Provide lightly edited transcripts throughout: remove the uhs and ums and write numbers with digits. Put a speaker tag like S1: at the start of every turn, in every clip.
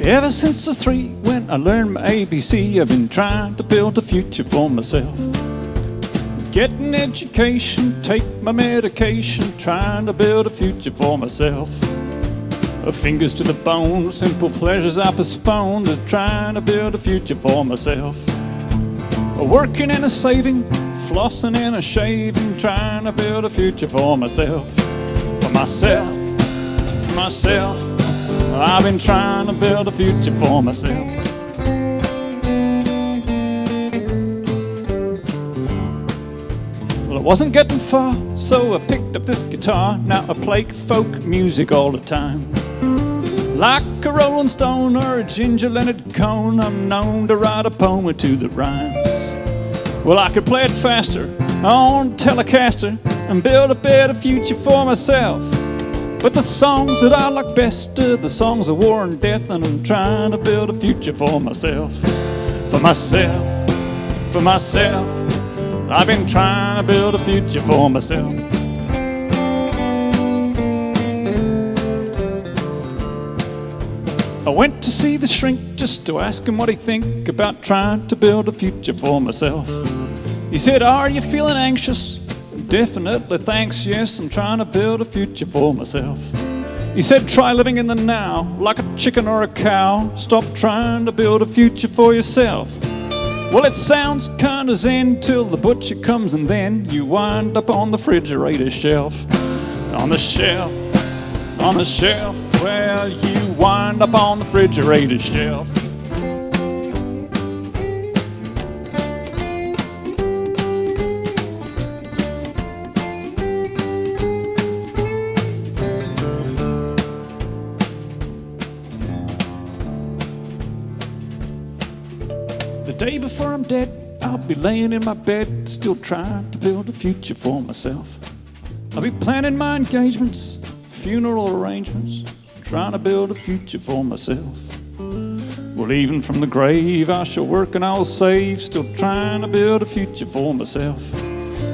S1: Ever since I was 3, when I learned my ABC, I've been trying to build a future for myself. Get an education, take my medication, trying to build a future for myself. Fingers to the bone, simple pleasures I postpone, to trying to build a future for myself. Working and a saving, flossing and a shaving, trying to build a future for myself. For myself, myself, I've been trying to build a future for myself. Well, I wasn't getting far, so I picked up this guitar. Now I play folk music all the time. Like a Rolling Stone or a ginger Leonard Cohen, I'm known to write a poem or two that rhymes. Well, I could play it faster on Telecaster and build a better future for myself. But the songs that I like best are the songs of war and death, and I'm trying to build a future for myself. For myself, for myself, I've been trying to build a future for myself. I went to see the shrink just to ask him what he'd think about trying to build a future for myself. He said, "Are you feeling anxious?" "Definitely, thanks, yes, I'm trying to build a future for myself." He said, "Try living in the now, like a chicken or a cow. Stop trying to build a future for yourself." Well, it sounds kinda zen till the butcher comes, and then you wind up on the refrigerator shelf. On the shelf, on the shelf, well, you wind up on the refrigerator shelf. The day before I'm dead, I'll be laying in my bed, still trying to build a future for myself. I'll be planning my engagements, funeral arrangements, trying to build a future for myself. Well, even from the grave I shall work and I'll save, still trying to build a future for myself.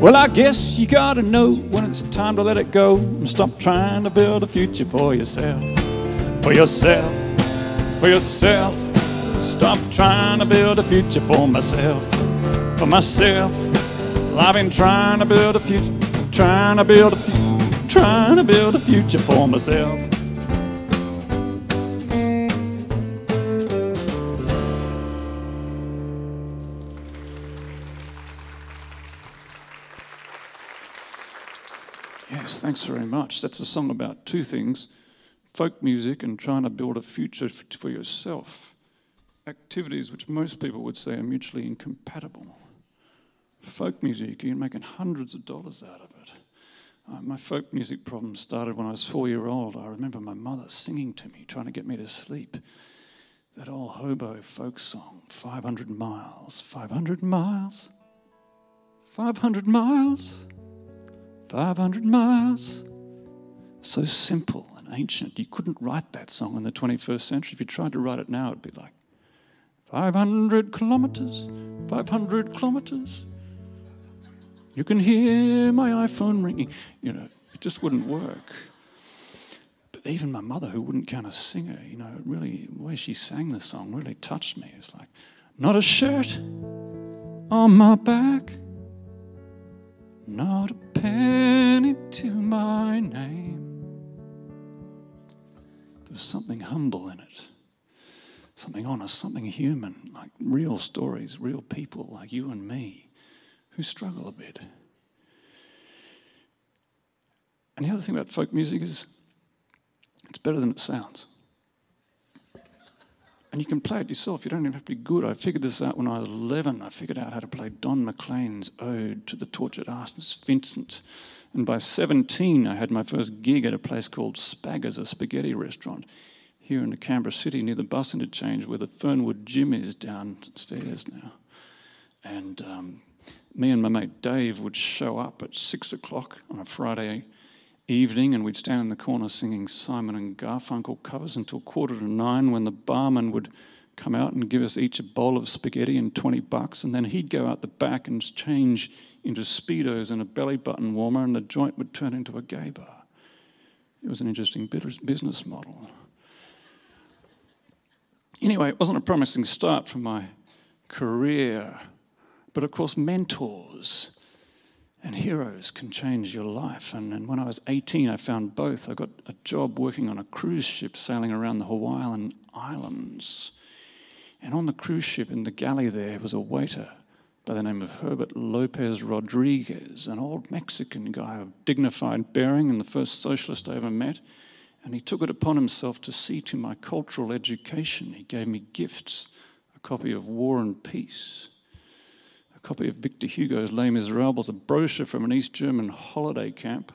S1: Well, I guess you gotta know when it's time to let it go and stop trying to build a future for yourself. For yourself, for yourself, stop trying to build a future for myself. For myself, I've been trying to build a future, trying to build a future, trying to build a future for myself. Yes, thanks very much. That's a song about two things: folk music and trying to build a future for yourself. Activities which most people would say are mutually incompatible. Folk music, you're making hundreds of dollars out of it. My folk music problem started when I was 4 years old. I remember my mother singing to me, trying to get me to sleep. That old hobo folk song, 500 miles, 500 miles, 500 miles, 500 miles. So simple and ancient. You couldn't write that song in the 21st century. If you tried to write it now, it'd be like 500 kilometers, 500 kilometers. You can hear my iPhone ringing. You know, it just wouldn't work. But even my mother, who wouldn't count a singer, you know, really, the way she sang the song really touched me. It's like, not a shirt on my back, not a penny to my name. There was something humble in it. Something honest, something human, like real stories, real people like you and me who struggle a bit. And the other thing about folk music is it's better than it sounds. And you can play it yourself. You don't even have to be good. I figured this out when I was 11. I figured out how to play Don McLean's Ode to the Tortured Artist Vincent. And by 17, I had my first gig at a place called Spaggers, a spaghetti restaurant, here in the Canberra city near the bus interchange where the Fernwood Gym is downstairs now. And me and my mate Dave would show up at 6 o'clock on a Friday evening, and we'd stand in the corner singing Simon and Garfunkel covers until 8:45, when the barman would come out and give us each a bowl of spaghetti and $20, and then he'd go out the back and change into Speedos and a belly button warmer, and the joint would turn into a gay bar. It was an interesting business model. Anyway, it wasn't a promising start for my career, but of course mentors and heroes can change your life. And when I was 18, I found both. I got a job working on a cruise ship sailing around the Hawaiian Islands. And on the cruise ship, in the galley there, was a waiter by the name of Herbert Lopez Rodriguez, an old Mexican guy of dignified bearing and the first socialist I ever met. And he took it upon himself to see to my cultural education. He gave me gifts, a copy of War and Peace, a copy of Victor Hugo's Les Miserables, a brochure from an East German holiday camp,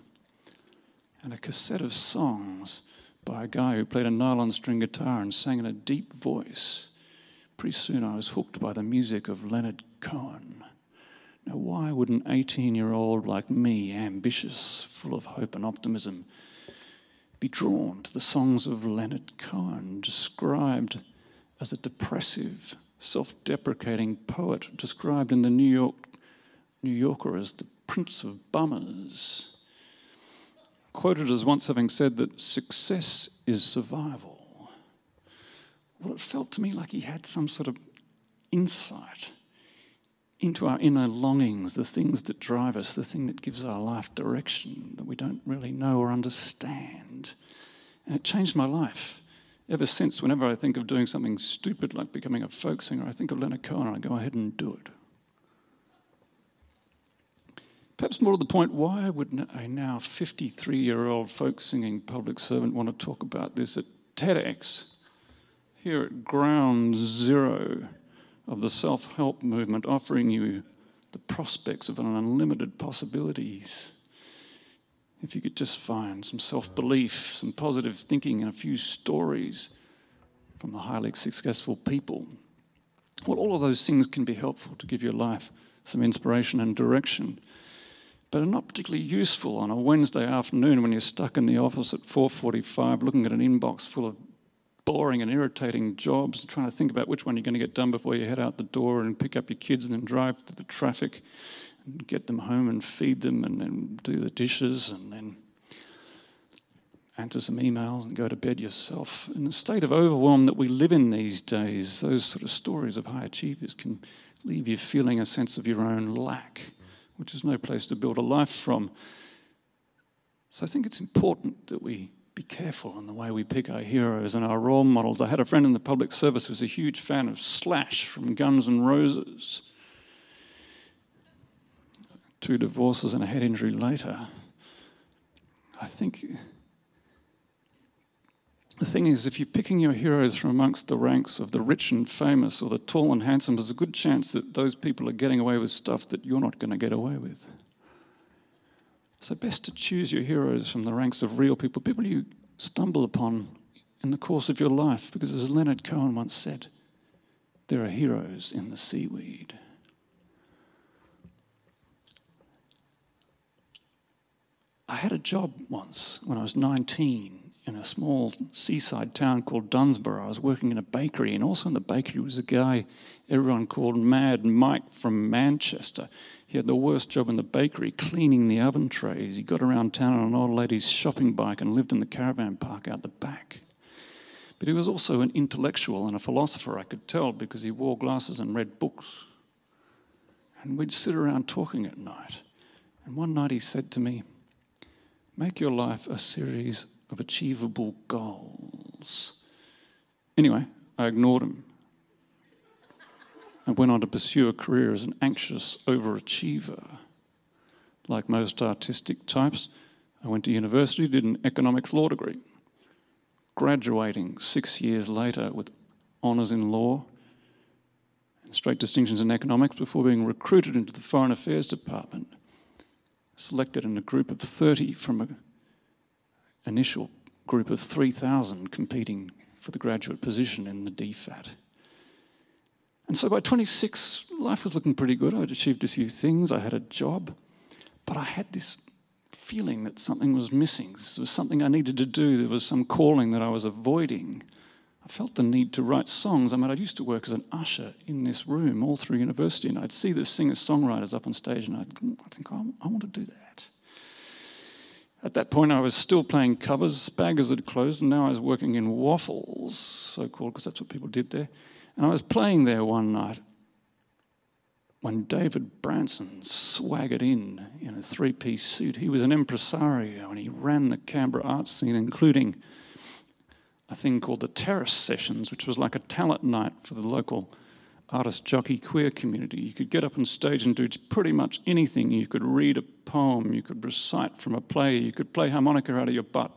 S1: and a cassette of songs by a guy who played a nylon string guitar and sang in a deep voice. Pretty soon I was hooked by the music of Leonard Cohen. Now, why would an 18-year-old like me, ambitious, full of hope and optimism, be drawn to the songs of Leonard Cohen, described as a depressive, self-deprecating poet, described in the New Yorker as the Prince of Bummers, quoted as once having said that success is survival? Well, it felt to me like he had some sort of insight into our inner longings, the things that drive us, the thing that gives our life direction that we don't really know or understand. And it changed my life. Ever since, whenever I think of doing something stupid like becoming a folk singer, I think of Leonard Cohen and I go ahead and do it. Perhaps more to the point, why would a now 53-year-old folk singing public servant want to talk about this at TEDx? Here at ground zero of the self-help movement, offering you the prospects of an unlimited possibilities. If you could just find some self-belief, some positive thinking, and a few stories from the highly successful people. Well, all of those things can be helpful to give your life some inspiration and direction, but are not particularly useful on a Wednesday afternoon when you're stuck in the office at 4:45 looking at an inbox full of boring and irritating jobs, trying to think about which one you're going to get done before you head out the door and pick up your kids and then drive through the traffic and get them home and feed them and then do the dishes and then answer some emails and go to bed yourself. In the state of overwhelm that we live in these days, those sort of stories of high achievers can leave you feeling a sense of your own lack, which is no place to build a life from. So I think it's important that we be careful in the way we pick our heroes and our role models. I had a friend in the public service who was a huge fan of Slash from Guns N' Roses. 2 divorces and a head injury later. I think the thing is, if you're picking your heroes from amongst the ranks of the rich and famous or the tall and handsome, there's a good chance that those people are getting away with stuff that you're not going to get away with. So best to choose your heroes from the ranks of real people, people you stumble upon in the course of your life, because as Leonard Cohen once said, there are heroes in the seaweed. I had a job once when I was 19 in a small seaside town called Dunsborough. I was working in a bakery, and also in the bakery was a guy everyone called Mad Mike from Manchester. He had the worst job in the bakery, cleaning the oven trays. He got around town on an old lady's shopping bike and lived in the caravan park out the back. But he was also an intellectual and a philosopher, I could tell, because he wore glasses and read books. And we'd sit around talking at night. And one night he said to me, "Make your life a series of achievable goals." Anyway, I ignored him. I went on to pursue a career as an anxious overachiever. Like most artistic types, I went to university, did an economics law degree, graduating 6 years later with honours in law and straight distinctions in economics before being recruited into the Foreign Affairs Department, selected in a group of 30 from an initial group of 3,000 competing for the graduate position in the DFAT. And so by 26, life was looking pretty good. I'd achieved a few things. I had a job. But I had this feeling that something was missing. This was something I needed to do. There was some calling that I was avoiding. I felt the need to write songs. I mean, I used to work as an usher in this room all through university, and I'd see the singer-songwriters up on stage, and I'd think, I want to do that. At that point, I was still playing covers. Spaggers had closed, and now I was working in Waffles, so-called, because that's what people did there. And I was playing there one night when David Branson swaggered in a three-piece suit. He was an impresario, and he ran the Canberra art scene, including a thing called the Terrace Sessions, which was like a talent night for the local artist jockey queer community. You could get up on stage and do pretty much anything. You could read a poem, you could recite from a play, you could play harmonica out of your butt.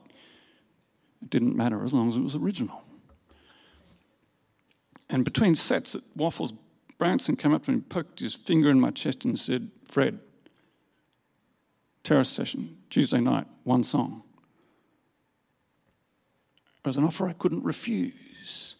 S1: It didn't matter as long as it was original. And between sets at Waffles, Branson came up and poked his finger in my chest and said, "Fred, Terrace Session, Tuesday night, one song." It was an offer I couldn't refuse.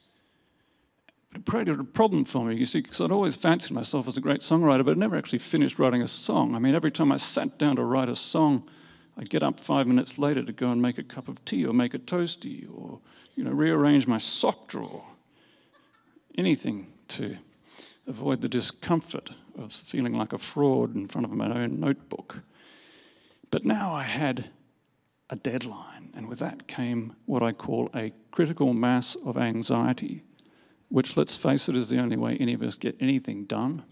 S1: But it created a problem for me, you see, because I'd always fancied myself as a great songwriter, but I'd never actually finished writing a song. I mean, every time I sat down to write a song, I'd get up 5 minutes later to go and make a cup of tea or make a toastie or, rearrange my sock drawer. Anything to avoid the discomfort of feeling like a fraud in front of my own notebook. But now I had a deadline, and with that came what I call a critical mass of anxiety, which, let's face it, is the only way any of us get anything done.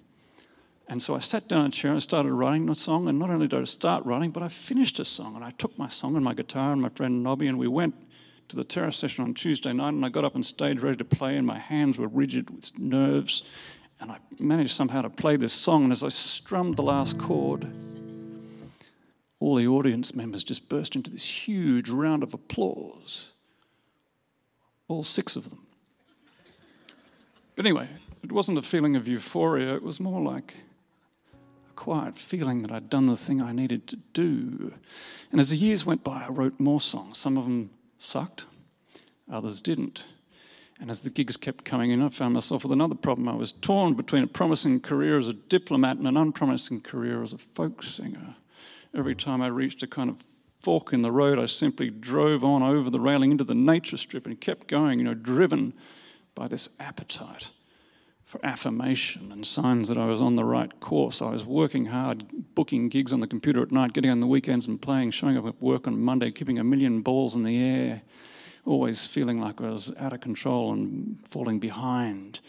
S1: And so I sat down in a chair and started writing a song, and not only did I start writing, but I finished a song, and I took my song and my guitar and my friend Nobby, and we went to the Terrace Session on Tuesday night, and I got up on stage ready to play, and my hands were rigid with nerves, and I managed somehow to play this song, and as I strummed the last chord, all the audience members just burst into this huge round of applause. All 6 of them. But anyway, it wasn't a feeling of euphoria, it was more like a quiet feeling that I'd done the thing I needed to do. And as the years went by, I wrote more songs. Some of them sucked, others didn't. And as the gigs kept coming in, I found myself with another problem. I was torn between a promising career as a diplomat and an unpromising career as a folk singer. Every time I reached a kind of fork in the road, I simply drove on over the railing into the nature strip and kept going, driven by this appetite for affirmation and signs that I was on the right course. I was working hard, booking gigs on the computer at night, getting on the weekends and playing, showing up at work on Monday, keeping a million balls in the air, always feeling like I was out of control and falling behind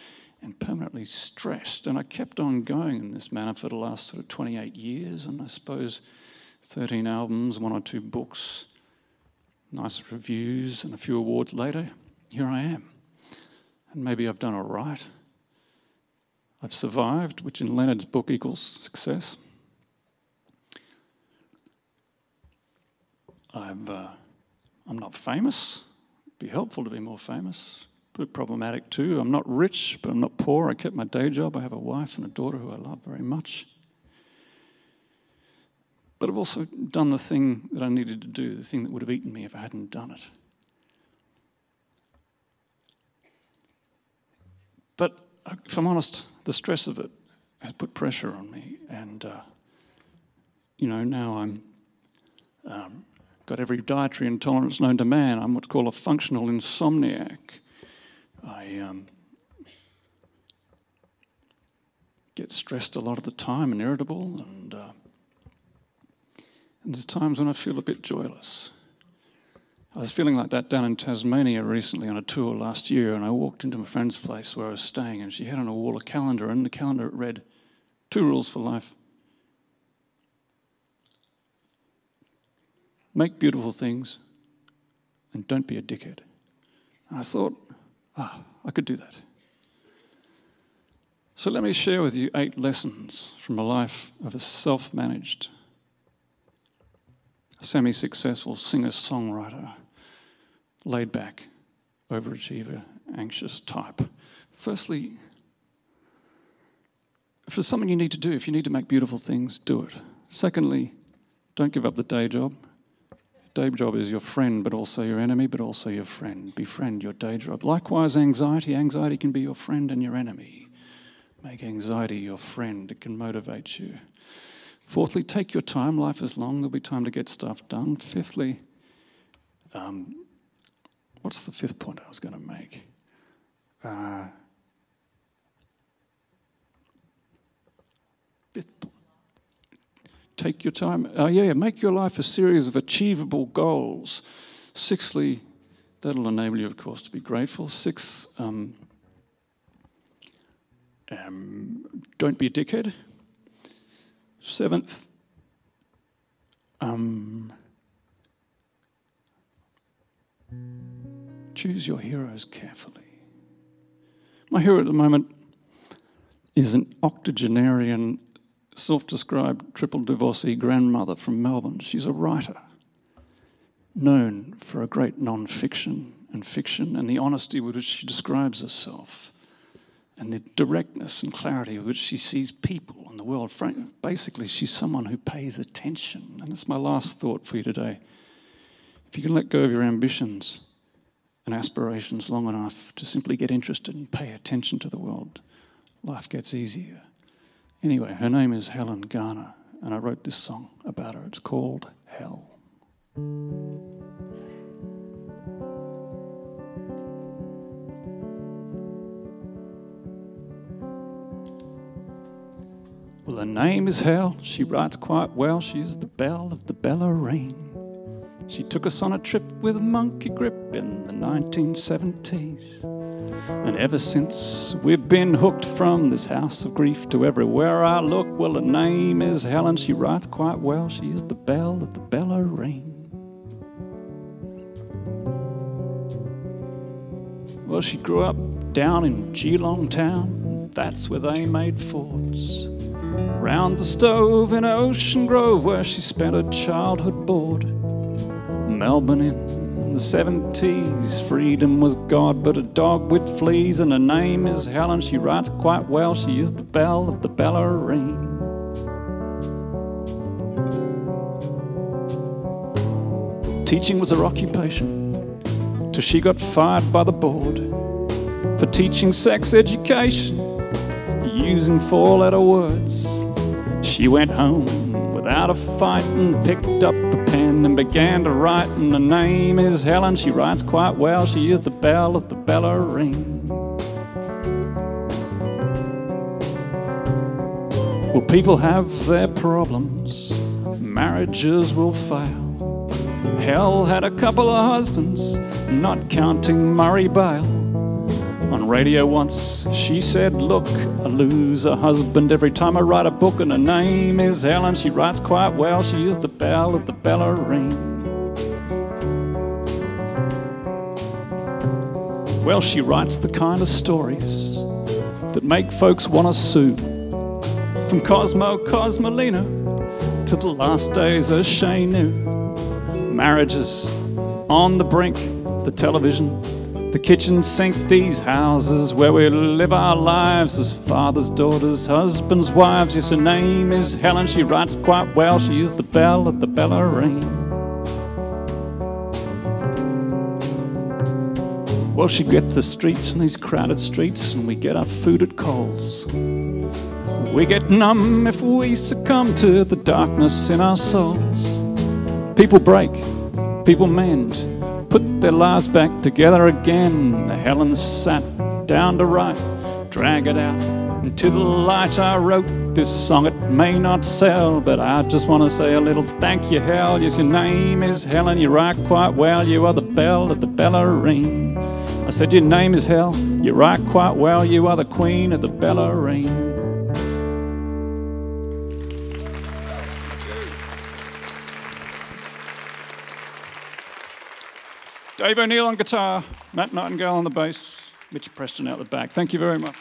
S1: and permanently stressed. And I kept on going in this manner for the last sort of 28 years, and I suppose 13 albums, 1 or 2 books, nice reviews, and a few awards later, here I am. And maybe I've done all right. I've survived, which in Leonard's book equals success. I'm not famous. It'd be helpful to be more famous, but problematic too. I'm not rich, but I'm not poor. I kept my day job. I have a wife and a daughter who I love very much. But I've also done the thing that I needed to do, the thing that would have eaten me if I hadn't done it. But if I'm honest, the stress of it has put pressure on me, and now I'm got every dietary intolerance known to man. I'm what's called a functional insomniac. I get stressed a lot of the time and irritable, and there's times when I feel a bit joyless. I was feeling like that down in Tasmania recently on a tour last year, and I walked into my friend's place where I was staying, and she had on a wall a calendar, and in the calendar it read, 2 rules for life. Make beautiful things, and don't be a dickhead. And I thought, I could do that. So let me share with you 8 lessons from a life of a self-managed, semi-successful singer-songwriter, laid-back, overachiever, anxious type. Firstly, if there's something you need to do, if you need to make beautiful things, do it. Secondly, don't give up the day job. Day job is your friend, but also your enemy, but also your friend. Befriend your day job. Likewise, anxiety. Anxiety can be your friend and your enemy. Make anxiety your friend. It can motivate you. Fourthly, take your time. Life is long. There'll be time to get stuff done. Fifthly, what's the 5th point I was going to make? take your time. Make your life a series of achievable goals. Sixthly, that'll enable you, of course, to be grateful. Sixth, don't be a dickhead. Seventh, choose your heroes carefully. My hero at the moment is an octogenarian, self-described triple divorcee grandmother from Melbourne. She's a writer, known for a great non-fiction and fiction and the honesty with which she describes herself and the directness and clarity with which she sees people and the world. Basically, she's someone who pays attention. And that's my last thought for you today. If you can let go of your ambitions and aspirations long enough to simply get interested and pay attention to the world, life gets easier. Anyway, her name is Helen Garner, and I wrote this song about her. It's called Hell. Well, her name is Hell. She writes quite well. She is the belle of the Bellarine. She took us on a trip with a monkey grip in the 1970s. And ever since, we've been hooked from this house of grief to everywhere I look. Well, her name is Helen. She writes quite well. She is the belle of the Bellarine. Well, she grew up down in Geelong town. That's where they made forts. Round the stove in Ocean Grove, where she spent her childhood bored. Melbourne in the 70s, freedom was God, but a dog with fleas, and her name is Helen. She writes quite well. She is the belle of the Bellarine. Teaching was her occupation, till she got fired by the board for teaching sex education, using four-letter words. She went home without a fight and picked up a pen and began to write, and her name is Helen. She writes quite well. She is the belle of the Bellarine. Well, people have their problems. Marriages will fail. Hell had a couple of husbands, not counting Murray Bale. On radio once, she said, look, I lose a husband every time I write a book, and her name is Helen. She writes quite well. She is the belle of the Bellarine. Well, she writes the kind of stories that make folks want to sue. From Cosmo Cosmolina to the last days of Shay New. Marriages on the brink, the television, the kitchen sink, these houses where we live our lives as fathers, daughters, husbands, wives. Yes, her name is Helen. She writes quite well. She is the belle of the Bellarine. Well, she gets the streets and these crowded streets, and we get our food at Coles. We get numb if we succumb to the darkness in our souls. People break, people mend, put their lives back together again. Helen sat down to write, drag it out into the light. I wrote this song, it may not sell, but I just want to say a little thank you, Hell. Yes, your name is Helen, you write quite well. You are the belle of the Bellarine. I said your name is Hell, you write quite well. You are the queen of the Bellarine. Dave O'Neill on guitar, Matt Nightingale on the bass, Mitch Preston out the back. Thank you very much.